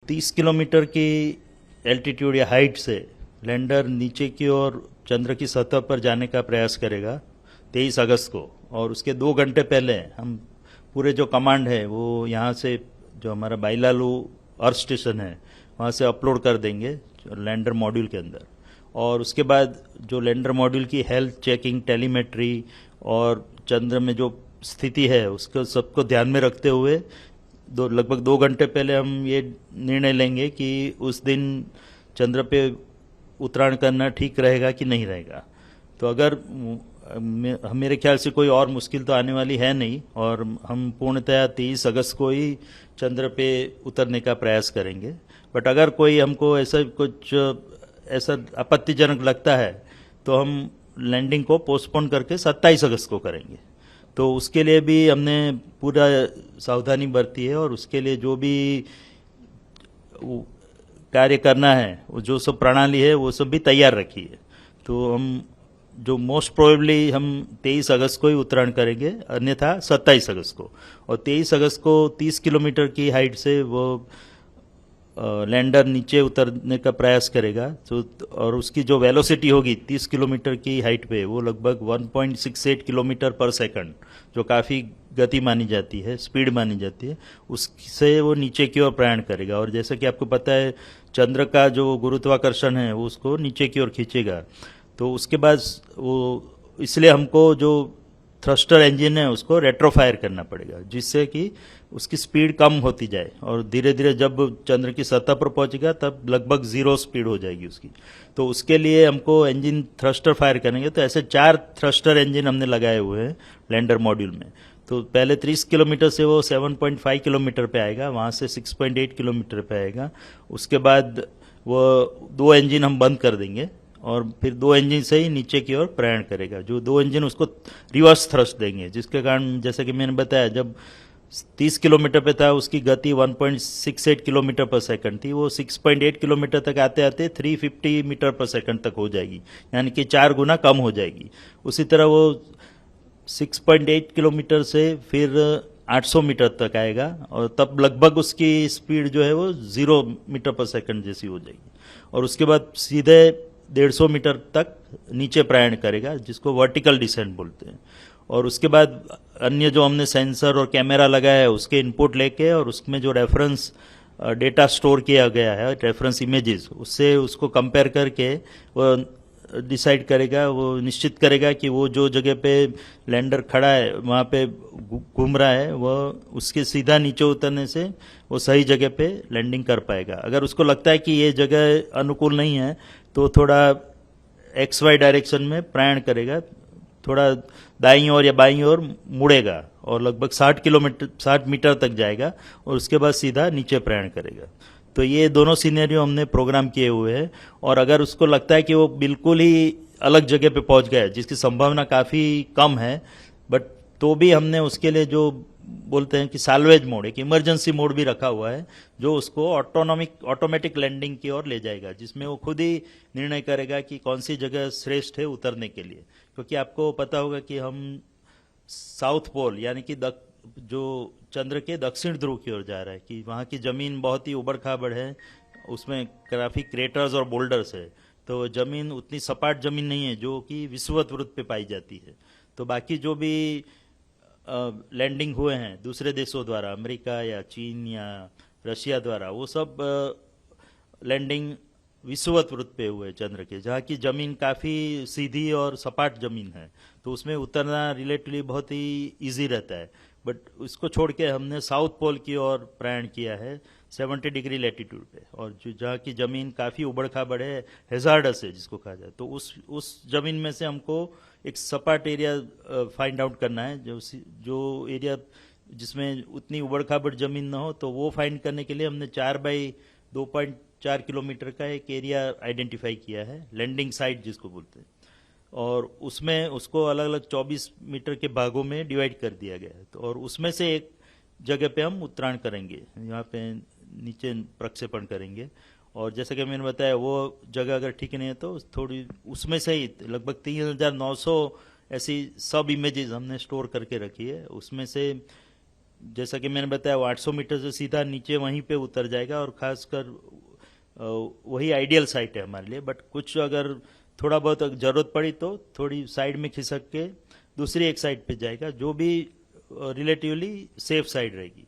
30 kilometre की altitude या height से लैंडर नीचे की ओर चंद्र की सतह पर जाने का प्रयास करेगा 23 अगस्त को। और उसके 2 घंटे पहले हम पूरे जो कमांड है वो यहाँ से जो हमारा बाइलालू अर्थ स्टेशन है वहाँ से अपलोड कर देंगे लैंडर मॉड्यूल के अंदर। और उसके बाद जो लैंडर मॉड्यूल की हेल्थ चेकिंग, टेलीमेट्री और चंद्र में जो स्थिति है उसको सबको ध्यान में रखते हुए लगभग 2 घंटे पहले हम ये निर्णय लेंगे कि उस दिन चंद्र पे उतराण करना ठीक रहेगा कि नहीं रहेगा। तो अगर मेरे ख्याल से कोई और मुश्किल तो आने वाली है नहीं और हम पूर्णतया 23 अगस्त को ही चंद्र पे उतरने का प्रयास करेंगे। बट अगर कोई हमको ऐसा आपत्तिजनक लगता है तो हम लैंडिंग को पोस्टपोन करके 27 अगस्त को करेंगे। तो उसके लिए भी हमने पूरा सावधानी बरती है और उसके लिए जो भी कार्य करना है वो जो सब प्रणाली है वो सब भी तैयार रखी है। तो हम जो मोस्ट प्रोबेबली हम 23 अगस्त को ही उत्तरायण करेंगे, अन्यथा 27 अगस्त को। और 23 अगस्त को 30 किलोमीटर की हाइट से वो लैंडर नीचे उतरने का प्रयास करेगा। तो और उसकी जो वेलोसिटी होगी 30 किलोमीटर की हाइट पे वो लगभग 1.68 किलोमीटर पर सेकंड, जो काफ़ी गति मानी जाती है, स्पीड मानी जाती है, उससे वो नीचे की ओर प्रयाण करेगा। और जैसा कि आपको पता है चंद्र का जो गुरुत्वाकर्षण है वो उसको नीचे की ओर खींचेगा। तो उसके बाद वो इसलिए हमको जो थ्रस्टर इंजन है उसको रेट्रोफायर करना पड़ेगा जिससे कि उसकी स्पीड कम होती जाए और धीरे धीरे जब चंद्र की सतह पर पहुंचेगा तब लगभग 0 स्पीड हो जाएगी उसकी। तो उसके लिए हमको इंजन थ्रस्टर फायर करेंगे। तो ऐसे 4 थ्रस्टर इंजन हमने लगाए हुए हैं लैंडर मॉड्यूल में। तो पहले 30 किलोमीटर से वो 7.5 किलोमीटर पे आएगा, वहाँ से 6.8 किलोमीटर पे आएगा। उसके बाद वो 2 इंजन हम बंद कर देंगे और फिर 2 इंजन से ही नीचे की ओर प्रयाण करेगा। जो 2 इंजन उसको रिवर्स थ्रस्ट देंगे, जिसके कारण जैसे कि मैंने बताया जब 30 किलोमीटर पे था उसकी गति 1.68 किलोमीटर पर सेकंड थी, वो 6.8 किलोमीटर तक आते आते 350 मीटर पर सेकंड तक हो जाएगी, यानी कि 4 गुना कम हो जाएगी। उसी तरह वो 6.8 किलोमीटर से फिर 800 मीटर तक आएगा और तब लगभग उसकी स्पीड जो है वो 0 मीटर पर सेकंड जैसी हो जाएगी। और उसके बाद सीधे 150 मीटर तक नीचे प्रयाण करेगा, जिसको वर्टिकल डिसेंट बोलते हैं। और उसके बाद अन्य जो हमने सेंसर और कैमरा लगाया है उसके इनपुट लेके और उसमें जो रेफरेंस डेटा स्टोर किया गया है, रेफरेंस इमेजेस, उससे उसको कंपेयर करके वो डिसाइड करेगा, वो निश्चित करेगा कि वो जो जगह पे लैंडर खड़ा है वहाँ पे घूम रहा है वह उसके सीधा नीचे उतरने से वो सही जगह पे लैंडिंग कर पाएगा। अगर उसको लगता है कि ये जगह अनुकूल नहीं है तो थोड़ा XY डायरेक्शन में प्रयाण करेगा, थोड़ा दाईं ओर या बाईं ओर मुड़ेगा और लगभग 60 मीटर तक जाएगा और उसके बाद सीधा नीचे प्रयाण करेगा। तो ये दोनों सिनेरियो हमने प्रोग्राम किए हुए हैं। और अगर उसको लगता है कि वो बिल्कुल ही अलग जगह पे पहुंच गया है जिसकी संभावना काफ़ी कम है, बट तो भी हमने उसके लिए जो बोलते हैं कि साल्वेज मोड, एक इमरजेंसी मोड भी रखा हुआ है जो उसको ऑटोमेटिक लैंडिंग की ओर ले जाएगा, जिसमें वो खुद ही निर्णय करेगा कि कौन सी जगह श्रेष्ठ है उतरने के लिए। क्योंकि आपको पता होगा कि हम साउथ पोल यानी कि जो चंद्र के दक्षिण ध्रुव की ओर जा रहा है, कि वहाँ की जमीन बहुत ही उबड़ खाबड़ है, उसमें काफ़ी क्रेटर्स और बोल्डर्स है। तो जमीन उतनी सपाट जमीन नहीं है जो कि विषुवत वृत्त पे पाई जाती है। तो बाकी जो भी लैंडिंग हुए हैं दूसरे देशों द्वारा, अमेरिका या चीन या रशिया द्वारा, वो सब लैंडिंग विषुवत वृत्त पे हुए चंद्र के, जहाँ की जमीन काफ़ी सीधी और सपाट जमीन है, तो उसमें उतरना रिलेटिवली बहुत ही इजी रहता है। बट उसको छोड़ के हमने साउथ पोल की ओर प्रयाण किया है 70 डिग्री लैटिट्यूड पे, और जो जहाँ की ज़मीन काफ़ी उबड़ खाबड़ है, हेजार्डस है जिसको कहा जाए, तो उस ज़मीन में से हमको एक सपाट एरिया फाइंड आउट करना है, जो एरिया जिसमें उतनी उबड़ खाबड़ ज़मीन ना हो। तो वो फाइंड करने के लिए हमने 4x2.4 किलोमीटर का एक एरिया आइडेंटिफाई किया है, लैंडिंग साइट जिसको बोलते हैं। और उसमें उसको अलग अलग 24 मीटर के भागों में डिवाइड कर दिया गया है। तो और उसमें से एक जगह पे हम उत्तरायण करेंगे, यहाँ पे नीचे प्रक्षेपण करेंगे। और जैसे कि मैंने बताया वो जगह अगर ठीक नहीं है तो थोड़ी उसमें से ही लगभग 3900 ऐसी सब इमेजेस हमने स्टोर करके रखी है। उसमें से जैसा कि मैंने बताया वो 800 मीटर से सीधा नीचे वहीं पे उतर जाएगा, और खासकर वही आइडियल साइट है हमारे लिए। बट कुछ अगर थोड़ा बहुत अगर जरूरत पड़ी तो थोड़ी साइड में खिसक के दूसरी एक साइड पे जाएगा, जो भी रिलेटिवली सेफ साइड रहेगी।